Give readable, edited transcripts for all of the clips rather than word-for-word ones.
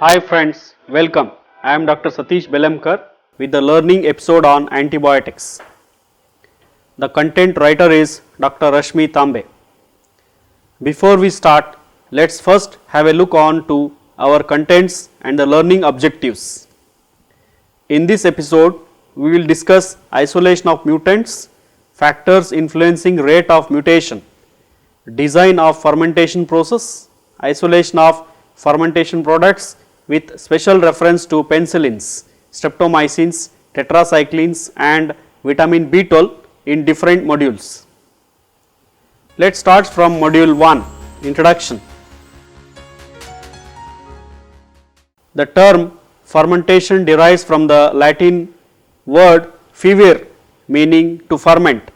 Hi friends, welcome. I am Dr. Satish Belemkar with the learning episode on antibiotics. The content writer is Dr. Rashmi Tambe. Before we start, let's first have a look on to our contents and the learning objectives. In this episode, we will discuss isolation of mutants, factors influencing rate of mutation, design of fermentation process, isolation of fermentation products with special reference to penicillins, streptomycins, tetracyclines and vitamin B12 in different modules. Let's start from module 1, introduction. The term fermentation derives from the Latin word fervere meaning to ferment.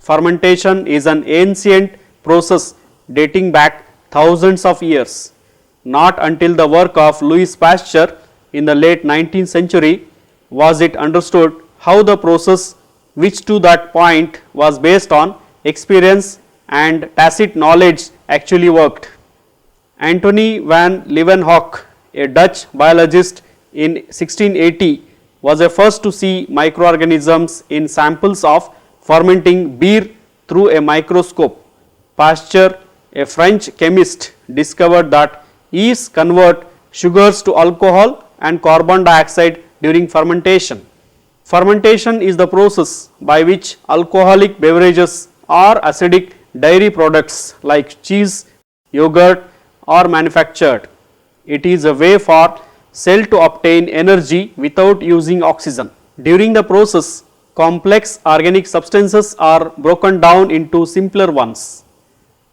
Fermentation is an ancient process dating back thousands of years. Not until the work of Louis Pasteur in the late 19th century was it understood how the process, which to that point was based on experience and tacit knowledge, actually worked. Antony van Leeuwenhoek, a Dutch biologist in 1680, was the first to see microorganisms in samples of fermenting beer through a microscope. Pasteur, a French chemist, discovered that yeast convert sugars to alcohol and carbon dioxide during fermentation. Fermentation is the process by which alcoholic beverages or acidic dairy products like cheese, yogurt are manufactured. It is a way for cell to obtain energy without using oxygen. During the process, complex organic substances are broken down into simpler ones.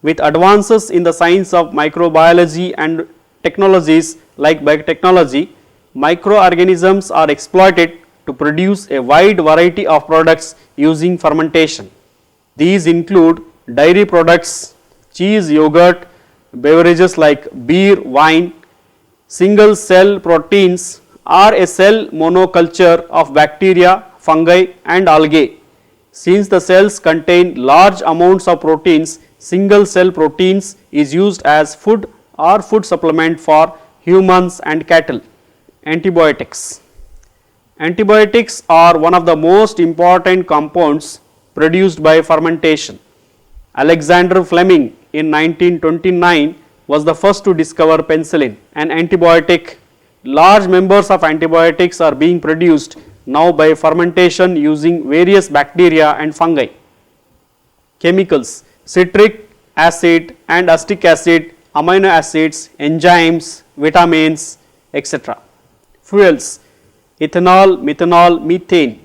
With advances in the science of microbiology and technologies like biotechnology, microorganisms are exploited to produce a wide variety of products using fermentation. These include dairy products, cheese, yogurt, beverages like beer, wine. Single cell proteins are a cell monoculture of bacteria, fungi and algae. Since the cells contain large amounts of proteins, single cell proteins is used as food or food supplement for humans and cattle. Antibiotics. Antibiotics are one of the most important compounds produced by fermentation. Alexander Fleming in 1929 was the first to discover penicillin, an antibiotic. Large numbers of antibiotics are being produced now by fermentation using various bacteria and fungi. Chemicals. Citric acid and acetic acid, amino acids, enzymes, vitamins, etc. Fuels. Ethanol, methanol, methane.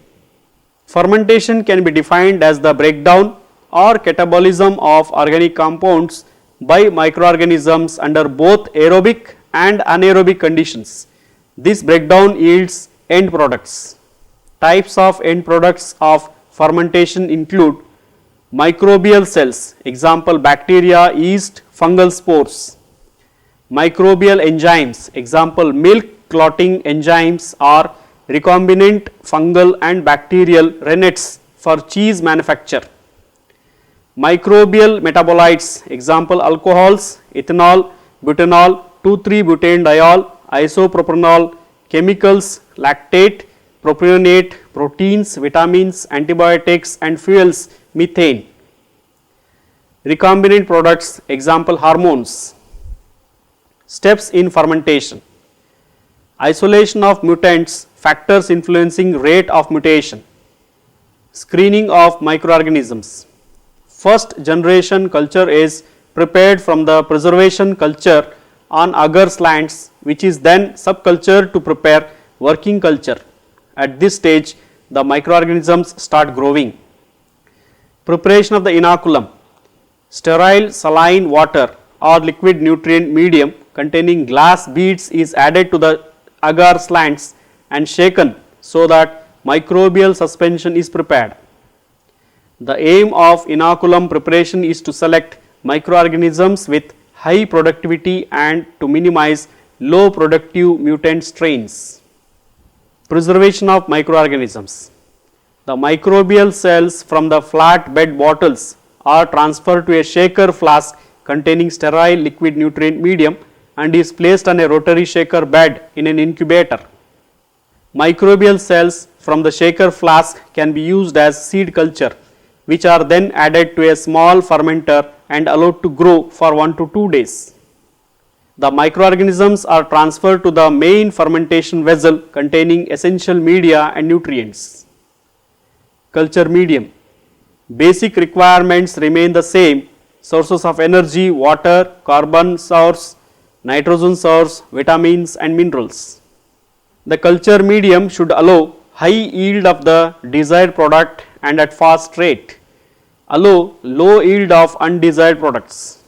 Fermentation can be defined as the breakdown or catabolism of organic compounds by microorganisms under both aerobic and anaerobic conditions. This breakdown yields end products. Types of end products of fermentation include microbial cells, example bacteria, yeast, fungal spores. Microbial enzymes, example milk clotting enzymes or recombinant fungal and bacterial rennets for cheese manufacture. Microbial metabolites, example alcohols, ethanol, butanol, 2,3-butanediol, isopropanol, chemicals, lactate, propionate, proteins, vitamins, antibiotics and fuels, methane. Recombinant products, example hormones. Steps in fermentation. Isolation of mutants, factors influencing rate of mutation. Screening of microorganisms. First generation culture is prepared from the preservation culture on agar slants, which is then subcultured to prepare working culture. At this stage, the microorganisms start growing. Preparation of the inoculum. Sterile saline water or liquid nutrient medium containing glass beads is added to the agar slants and shaken so that microbial suspension is prepared. The aim of inoculum preparation is to select microorganisms with high productivity and to minimize low productive mutant strains. Preservation of microorganisms. The microbial cells from the flat bed bottles are transferred to a shaker flask containing sterile liquid nutrient medium and is placed on a rotary shaker bed in an incubator. Microbial cells from the shaker flask can be used as seed culture, which are then added to a small fermenter and allowed to grow for 1 to 2 days. The microorganisms are transferred to the main fermentation vessel containing essential media and nutrients. Culture medium. Basic requirements remain the same: sources of energy, water, carbon source, nitrogen source, vitamins and minerals. The culture medium should allow high yield of the desired product and at fast rate, allow low yield of undesired products,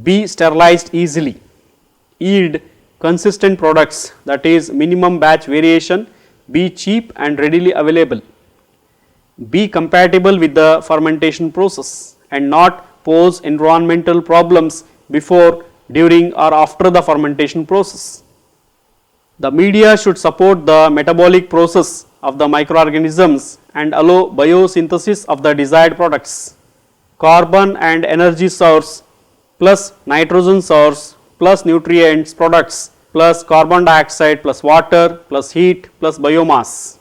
be sterilized easily, yield consistent products, that is minimum batch variation, be cheap and readily available, be compatible with the fermentation process and not pose environmental problems before, during or after the fermentation process. The media should support the metabolic process of the microorganisms and allow biosynthesis of the desired products. Carbon and energy source plus nitrogen source plus nutrients products plus carbon dioxide plus water plus heat plus biomass.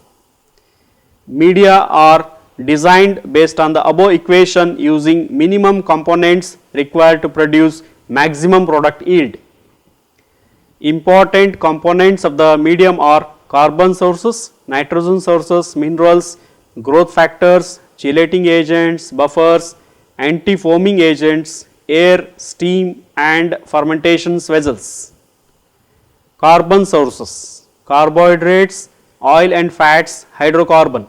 Media are designed based on the above equation using minimum components required to produce maximum product yield. Important components of the medium are carbon sources, nitrogen sources, minerals, growth factors, chelating agents, buffers, anti-foaming agents, air, steam and fermentation vessels. Carbon sources: carbohydrates, oil and fats, hydrocarbon.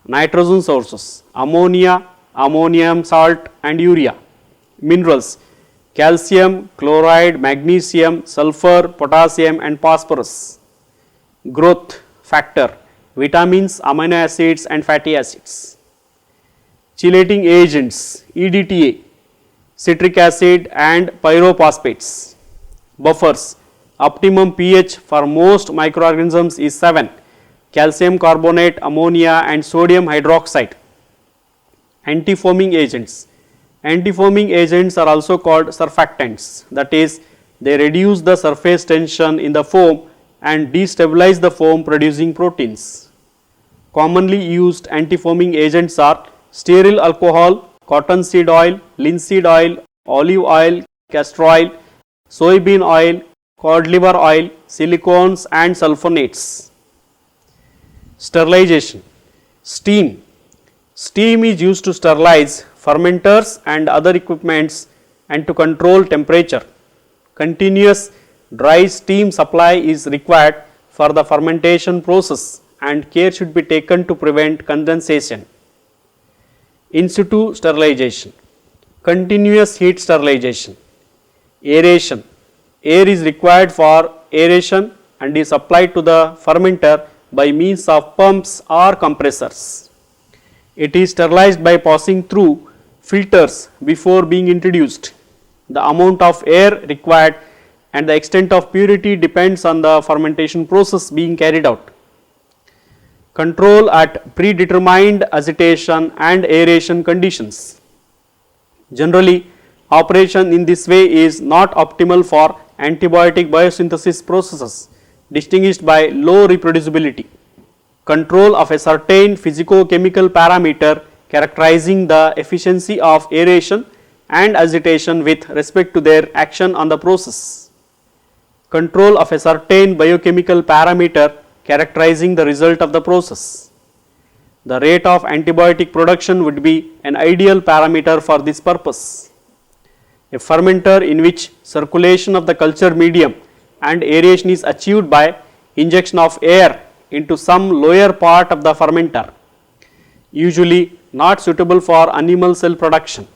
Nitrogen sources: ammonia, ammonium salt and urea. Minerals: calcium, chloride, magnesium, sulfur, potassium and phosphorus. Growth factor: vitamins, amino acids and fatty acids. Chelating agents: EDTA, citric acid and pyrophosphates. Buffers: optimum pH for most microorganisms is 7, calcium carbonate, ammonia and sodium hydroxide. Anti-foaming agents: anti-foaming agents are also called surfactants, that is, they reduce the surface tension in the foam and destabilize the foam producing proteins. Commonly used anti-foaming agents are stearyl alcohol, cottonseed oil, linseed oil, olive oil, castor oil, soybean oil, cod liver oil, silicones and sulfonates. Sterilization. Steam. Steam is used to sterilize fermenters and other equipments and to control temperature. Continuous dry steam supply is required for the fermentation process and care should be taken to prevent condensation. In situ sterilization. Continuous heat sterilization. Aeration. Air is required for aeration and is supplied to the fermenter by means of pumps or compressors. It is sterilized by passing through filters before being introduced. The amount of air required and the extent of purity depends on the fermentation process being carried out. Control at predetermined agitation and aeration conditions. Generally, operation in this way is not optimal for antibiotic biosynthesis processes distinguished by low reproducibility. Control of a certain physico-chemical parameter characterizing the efficiency of aeration and agitation with respect to their action on the process. Control of a certain biochemical parameter characterizing the result of the process. The rate of antibiotic production would be an ideal parameter for this purpose. A fermenter in which circulation of the culture medium and aeration is achieved by injection of air into some lower part of the fermenter, usually not suitable for animal cell production.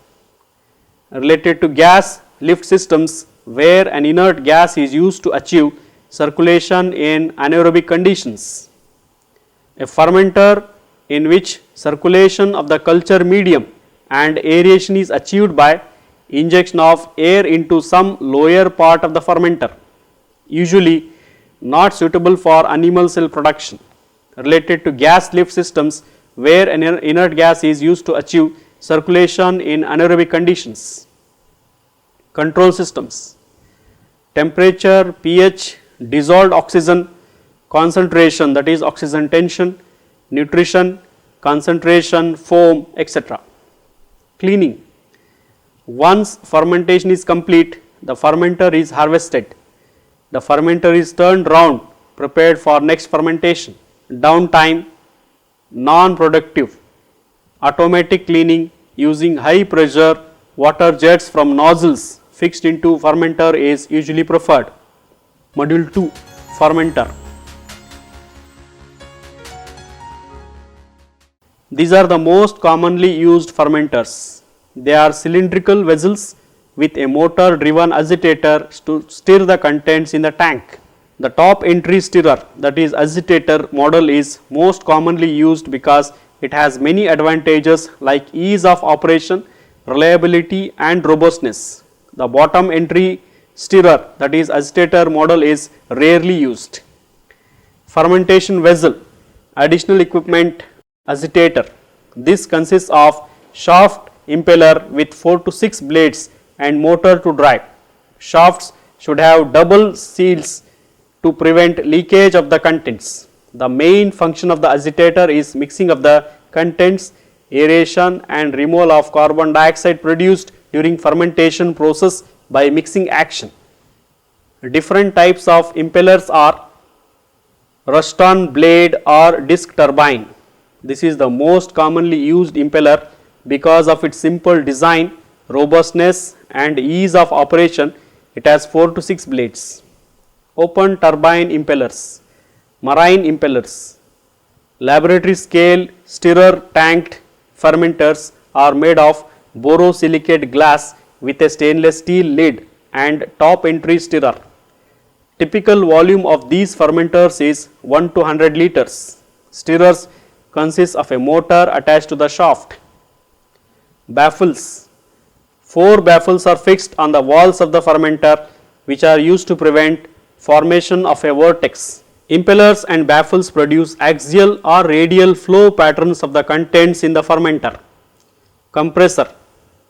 Related to gas lift systems where an inert gas is used to achieve circulation in anaerobic conditions. A fermenter in which circulation of the culture medium and aeration is achieved by injection of air into some lower part of the fermenter, usually not suitable for animal cell production. Related to gas lift systems where an inert gas is used to achieve circulation in anaerobic conditions. Control systems. temperature, pH, dissolved oxygen concentration, that is oxygen tension, nutrition, concentration, foam, etc. Cleaning. Once fermentation is complete, the fermenter is harvested. The fermenter is turned round, prepared for next fermentation. Downtime, non-productive. Automatic cleaning using high pressure water jets from nozzles fixed into fermenter is usually preferred. Module 2, fermenter. These are the most commonly used fermenters. They are cylindrical vessels with a motor driven agitator to stir the contents in the tank. The top entry stirrer, that is agitator model, is most commonly used because it has many advantages like ease of operation, reliability and robustness. The bottom entry stirrer, that is agitator model, is rarely used. Fermentation vessel, additional equipment, agitator. This consists of shaft impeller with 4 to 6 blades and motor to drive. Shafts should have double seals to prevent leakage of the contents. The main function of the agitator is mixing of the contents, aeration and removal of carbon dioxide produced during fermentation process by mixing action. Different types of impellers are Ruston blade or disc turbine. This is the most commonly used impeller because of its simple design, robustness and ease of operation. It has 4 to 6 blades. Open turbine impellers, marine impellers. Laboratory scale stirrer tanked fermenters are made of borosilicate glass with a stainless steel lid and top entry stirrer. Typical volume of these fermenters is 1 to 100 liters. Stirrers consist of a motor attached to the shaft. Baffles. 4 baffles are fixed on the walls of the fermenter which are used to prevent formation of a vortex. Impellers and baffles produce axial or radial flow patterns of the contents in the fermenter. Compressor.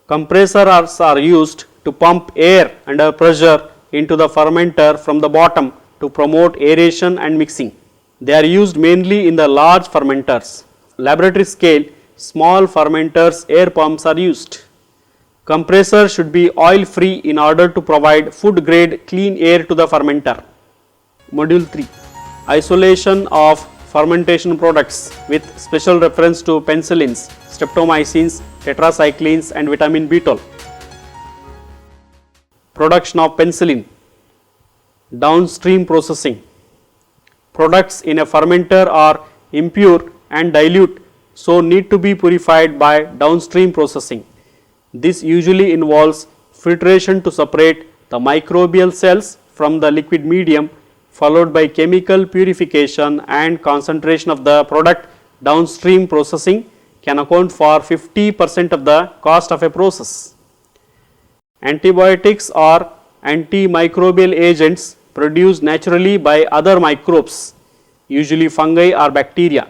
Compressors are used to pump air under pressure into the fermenter from the bottom to promote aeration and mixing. They are used mainly in the large fermenters. Laboratory scale small fermenters air pumps are used. Compressor should be oil free in order to provide food grade clean air to the fermenter. Module 3, isolation of fermentation products with special reference to penicillins, streptomycins, tetracyclines and vitamin B12. Production of penicillin. Downstream processing. Products in a fermenter are impure and dilute, so need to be purified by downstream processing. This usually involves filtration to separate the microbial cells from the liquid medium, followed by chemical purification and concentration of the product. Downstream processing can account for 50% of the cost of a process. Antibiotics are antimicrobial agents produced naturally by other microbes, usually fungi or bacteria.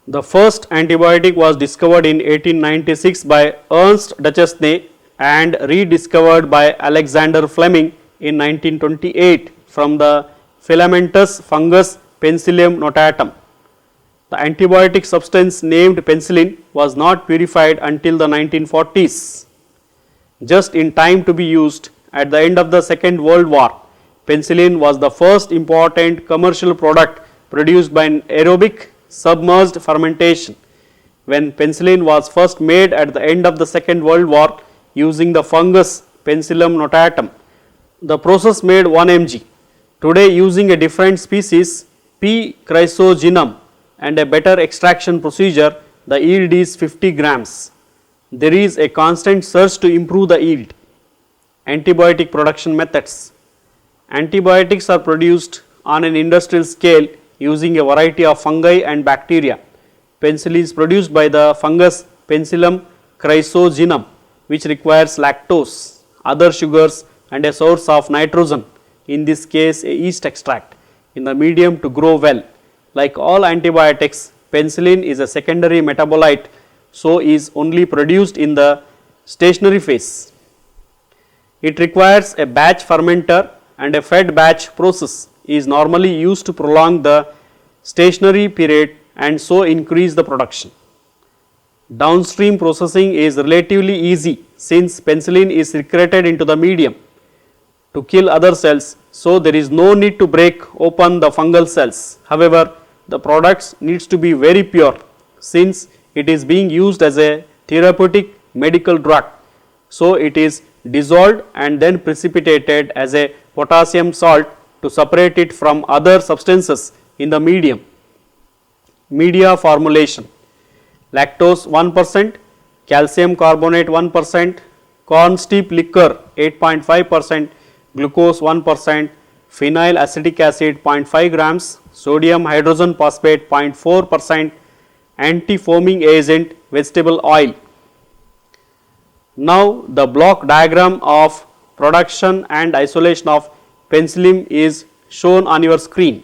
The first antibiotic was discovered in 1896 by Ernst Duchesne and rediscovered by Alexander Fleming in 1928 from the filamentous fungus Penicillium notatum. The antibiotic substance named penicillin was not purified until the 1940s, just in time to be used at the end of the Second World War. Penicillin was the first important commercial product produced by aerobic submerged fermentation. When penicillin was first made at the end of the Second World War using the fungus Penicillium notatum, the process made 1 mg. Today, using a different species P. chrysogenum and a better extraction procedure, the yield is 50 grams. There is a constant search to improve the yield. Antibiotic production methods. Antibiotics are produced on an industrial scale using a variety of fungi and bacteria. Penicillin is produced by the fungus Penicillium chrysogenum, which requires lactose, other sugars and a source of nitrogen, in this case a yeast extract, in the medium to grow well. Like all antibiotics, penicillin is a secondary metabolite, so is only produced in the stationary phase. It requires a batch fermenter and a fed batch process is normally used to prolong the stationary period and so increase the production. Downstream processing is relatively easy since penicillin is secreted into the medium to kill other cells, so there is no need to break open the fungal cells. However, the products needs to be very pure since it is being used as a therapeutic medical drug. So it is dissolved and then precipitated as a potassium salt to separate it from other substances in the medium. Media formulation: lactose 1%, calcium carbonate 1%, corn steep liquor 8.5%, glucose 1%, phenyl acetic acid 0.5 grams, sodium hydrogen phosphate 0.4%, anti-foaming agent vegetable oil. Now the block diagram of production and isolation of penicillin is shown on your screen.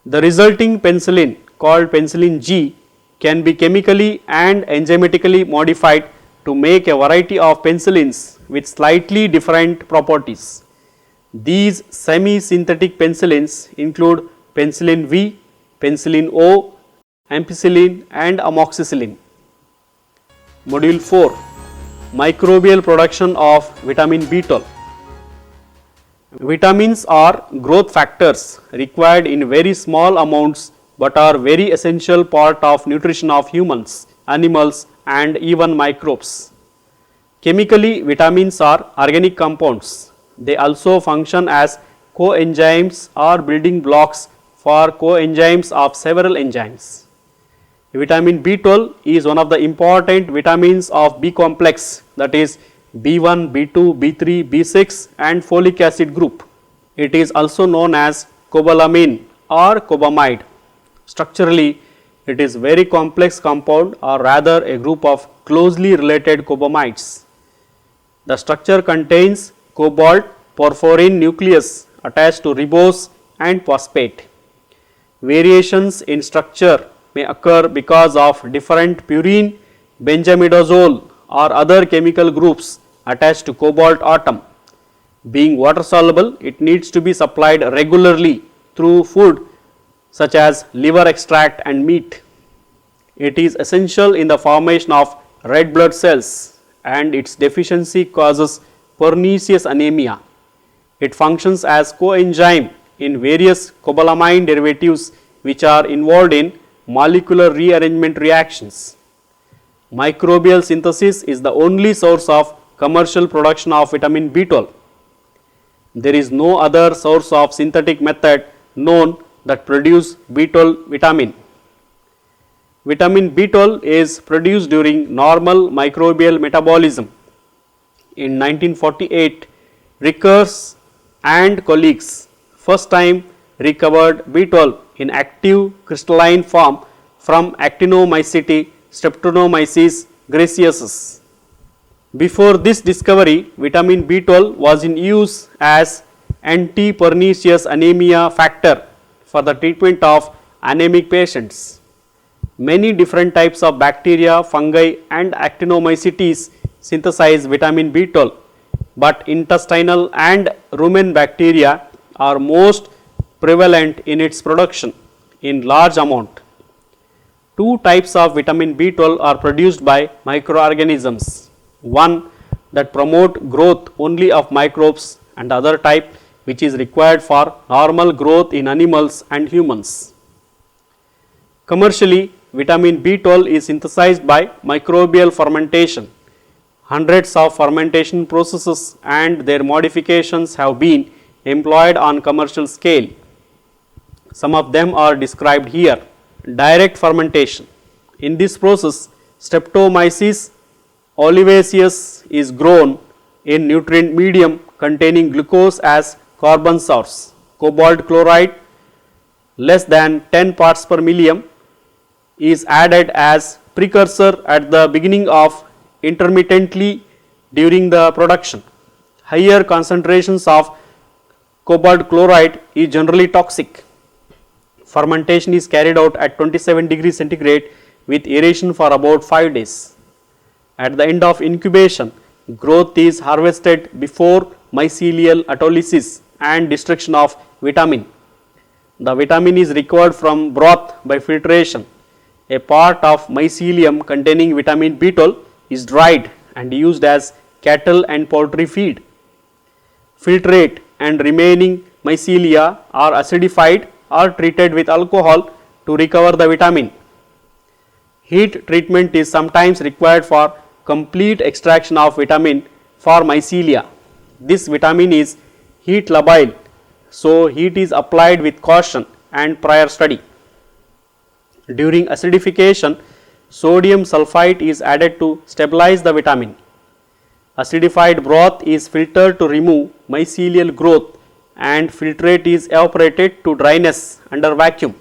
The resulting penicillin, called penicillin G, can be chemically and enzymatically modified to make a variety of penicillins with slightly different properties. These semi-synthetic penicillins include penicillin V, penicillin O, ampicillin and amoxicillin. Module 4: Microbial production of vitamin B12. Vitamins are growth factors required in very small amounts but are very essential part of nutrition of humans, animals and even microbes. Chemically, vitamins are organic compounds. They also function as coenzymes or building blocks for coenzymes of several enzymes. Vitamin B12 is one of the important vitamins of B complex, that is B1, B2, B3, B6 and folic acid group. It is also known as cobalamin or cobamide. Structurally, it is very complex compound or rather a group of closely related cobamides. The structure contains cobalt porphyrin nucleus attached to ribose and phosphate. Variations in structure may occur because of different purine, benzimidazole or other chemical groups attached to cobalt atom. Being water soluble, it needs to be supplied regularly through food such as liver extract and meat. It is essential in the formation of red blood cells and its deficiency causes pernicious anemia. It functions as coenzyme in various cobalamine derivatives which are involved in molecular rearrangement reactions. Microbial synthesis is the only source of commercial production of vitamin B12. There is no other source of synthetic method known that produce B12 vitamin. Vitamin B12 is produced during normal microbial metabolism. In 1948, Rickers and colleagues first time recovered B12 in active crystalline form from Actinomycetes streptonomyces graciosus. Before this discovery, vitamin B12 was in use as anti-pernicious anemia factor for the treatment of anemic patients. Many different types of bacteria, fungi and actinomycetes synthesize vitamin B12, but intestinal and rumen bacteria are most prevalent in its production in large amount. Two types of vitamin B12 are produced by microorganisms. One that promote growth only of microbes and the other type which is required for normal growth in animals and humans. Commercially, vitamin B12 is synthesized by microbial fermentation. Hundreds of fermentation processes and their modifications have been employed on commercial scale. Some of them are described here. Direct fermentation. In this process, Streptomyces olivaceus is grown in nutrient medium containing glucose as carbon source. Cobalt chloride less than 10 parts per million is added as precursor at the beginning of intermittently during the production. Higher concentrations of cobalt chloride is generally toxic. Fermentation is carried out at 27 degrees centigrade with aeration for about 5 days. At the end of incubation, growth is harvested before mycelial autolysis and destruction of vitamin. The vitamin is recovered from broth by filtration. A part of mycelium containing vitamin B12 is dried and used as cattle and poultry feed. Filtrate and remaining mycelia are acidified or treated with alcohol to recover the vitamin. Heat treatment is sometimes required for complete extraction of vitamin for mycelia. This vitamin is heat labile, so heat is applied with caution and prior study. During acidification, sodium sulfite is added to stabilize the vitamin. Acidified broth is filtered to remove mycelial growth and filtrate is evaporated to dryness under vacuum.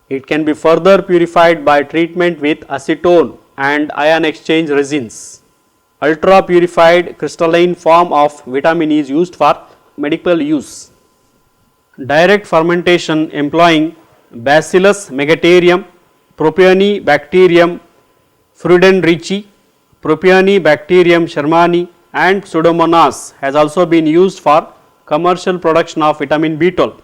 It can be further purified by treatment with acetone and ion exchange resins. Ultra purified crystalline form of vitamin is used for medical use. Direct fermentation employing Bacillus megaterium, Propionibacterium freudenrichi, Propionibacterium shermani and Pseudomonas has also been used for commercial production of vitamin B12.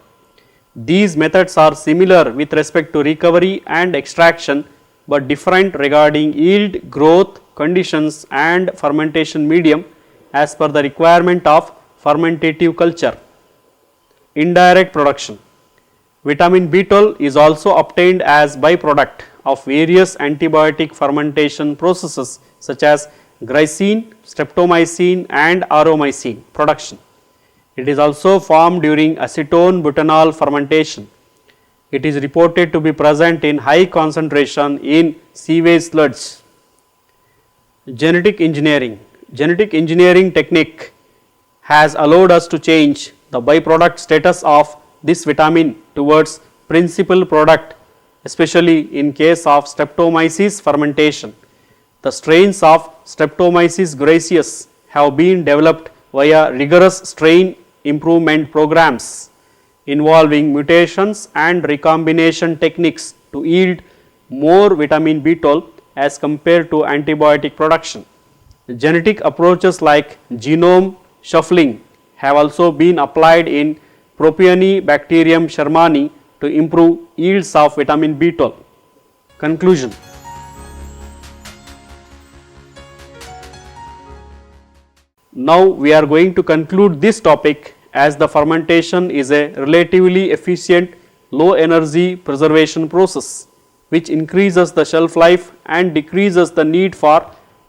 These methods are similar with respect to recovery and extraction but different regarding yield, growth, conditions and fermentation medium as per the requirement of fermentative culture. Indirect production. Vitamin B12 is also obtained as byproduct of various antibiotic fermentation processes such as glycine, streptomycin and aromycin production. It is also formed during acetone butanol fermentation. It is reported to be present in high concentration in sewage sludge. Genetic engineering. Genetic engineering technique has allowed us to change the byproduct status of this vitamin towards principal product, especially in case of Streptomyces fermentation. The strains of Streptomyces gracius have been developed via rigorous strain improvement programs involving mutations and recombination techniques to yield more vitamin B12 as compared to antibiotic production. Genetic approaches like genome shuffling have also been applied in Propionibacterium shermani to improve yields of vitamin B12. Conclusion. Now we are going to conclude this topic as the fermentation is a relatively efficient low energy preservation process which increases the shelf life and decreases the need for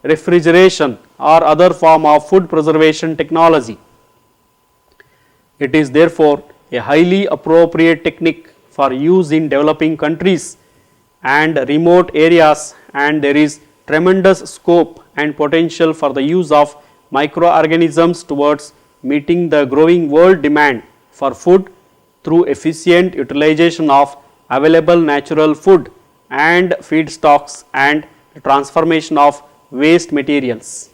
refrigeration or other form of food preservation technology. It is therefore a highly appropriate technique for use in developing countries and remote areas, and there is tremendous scope and potential for the use of microorganisms towards meeting the growing world demand for food through efficient utilization of available natural food and feedstocks and transformation of waste materials.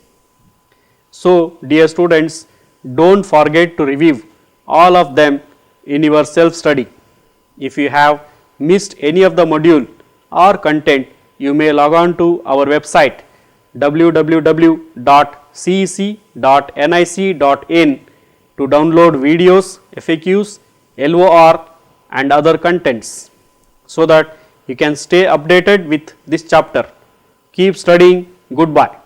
So, dear students, don't forget to review all of them in your self study. If you have missed any of the module or content, you may log on to our website www.cec.nic.in to download videos, FAQs, LOR and other contents so that you can stay updated with this chapter. Keep studying. Goodbye.